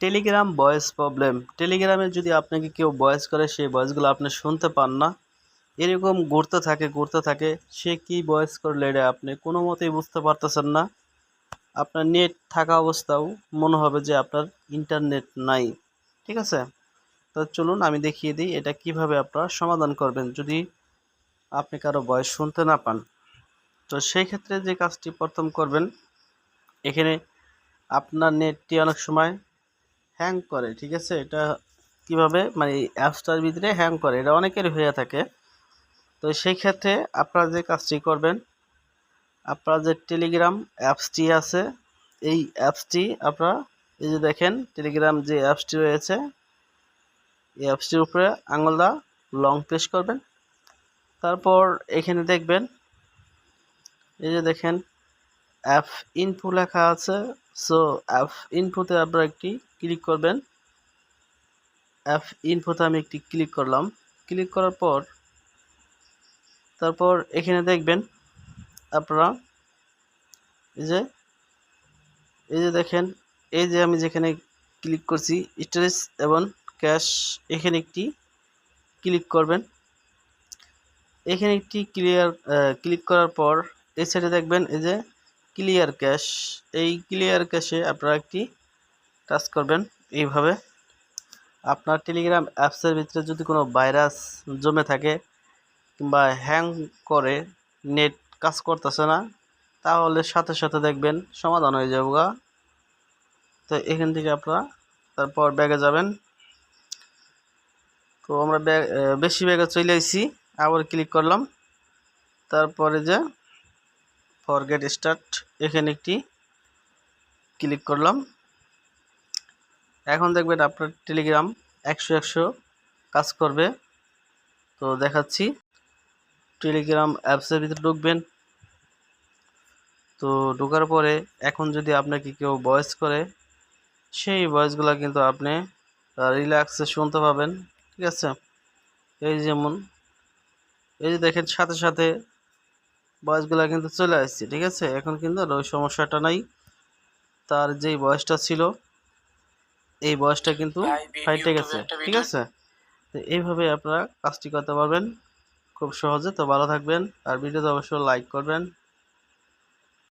Telegram voice problem. টেলিগ্রামে যদি আপনাকে কেউ ভয়েস করে সেই ভয়েসগুলো আপনি শুনতে পান না, এরকম ঘুরতে থাকে সে কি ভয়েস করলে এটা আপনি কোনো মতেই বুঝতে পারতেছেন না। আপনার নেট থাকা অবস্থাও মনে হবে যে আপনার ইন্টারনেট নাই। ঠিক আছে, তো চলুন আমি দেখিয়ে দিই এটা কিভাবে আপনারা সমাধান করবেন যদি আপনি কারো ভয়েস শুনতে না পান। তো সেই ক্ষেত্রে যে কাজটি প্রথম করবেন, এখানে আপনার নেটটি অনেক সময় হ্যাং করে। ঠিক আছে, এটা কিভাবে মানে অ্যাপসটার ভিতরে হ্যাং করে, এটা অনেকের হয়ে থাকে। তো সেই ক্ষেত্রে আপনারা যে কাজটি করবেন, আপনারা যে টেলিগ্রাম অ্যাপসটি আছে এই অ্যাপসটি আপনারা এই যে দেখেন টেলিগ্রাম যে অ্যাপসটি রয়েছে এই অ্যাপসটির উপরে আঙুল দা লং প্রেস করবেন। তারপর এখানে দেখবেন এই যে দেখেন অ্যাপ ইনফো লেখা আছে। সো অ্যাপ ইনফোতে আপনারা একটি ক্লিক করবেন। অ্যাপ ইনফোতে আমি একটি ক্লিক করলাম। ক্লিক করার পর তারপর এখানে দেখবেন আপনারা এই যে দেখেন এই যে আমি যেখানে ক্লিক করছি স্টোরেজ এবং ক্যাশ, এখানে একটি ক্লিক করবেন। এখানে একটি ক্লিক করার পর এই সাইডে দেখবেন এই যে ক্লিয়ার ক্যাশ, এই ক্লিয়ার ক্যাশে আপনারা একটি টাচ করবেন। এইভাবে আপনার টেলিগ্রাম অ্যাপসের ভিতরে যদি কোনো ভাইরাস জমে থাকে কিংবা হ্যাং করে নেট কাজ করতেছে না, তাহলে সাথে সাথে দেখবেন সমাধান হয়ে যাবে। তো এখান থেকে আপনারা তারপর ব্যাগে যাবেন। তো আমরা বেশি ব্যাগে চলে আসছি, আবার ক্লিক করলাম। তারপরে যে ফরগেট স্টার্ট এখানে একটি ক্লিক করলাম। এখন দেখবেন আপনার টেলিগ্রাম 100 কাজ করবে। তো দেখাচ্ছি, টেলিগ্রাম অ্যাপসের ভিতরে ঢুকবেন। তো ঢোকার পরে এখন যদি আপনাকে কেউ ভয়েস করে সেই ভয়েসগুলো কিন্তু আপনি রিল্যাক্সে শুনতে পাবেন। ঠিক আছে, এই যেমন এই যে দেখেন সাথে সাথে ভয়েসগুলো কিন্তু চলে আসছে। ঠিক আছে, এখন কিন্তু আর ওই সমস্যাটা নাই। তার যেই ভয়েসটা ছিল এই ভয়েসটা কিন্তু ফাইটে গেছে। ঠিক আছে, তো এইভাবে আপনারা কাজটি করতে পারবেন খুব সহজে। তো ভালো থাকবেন আর ভিডিওতে অবশ্যই লাইক করবেন।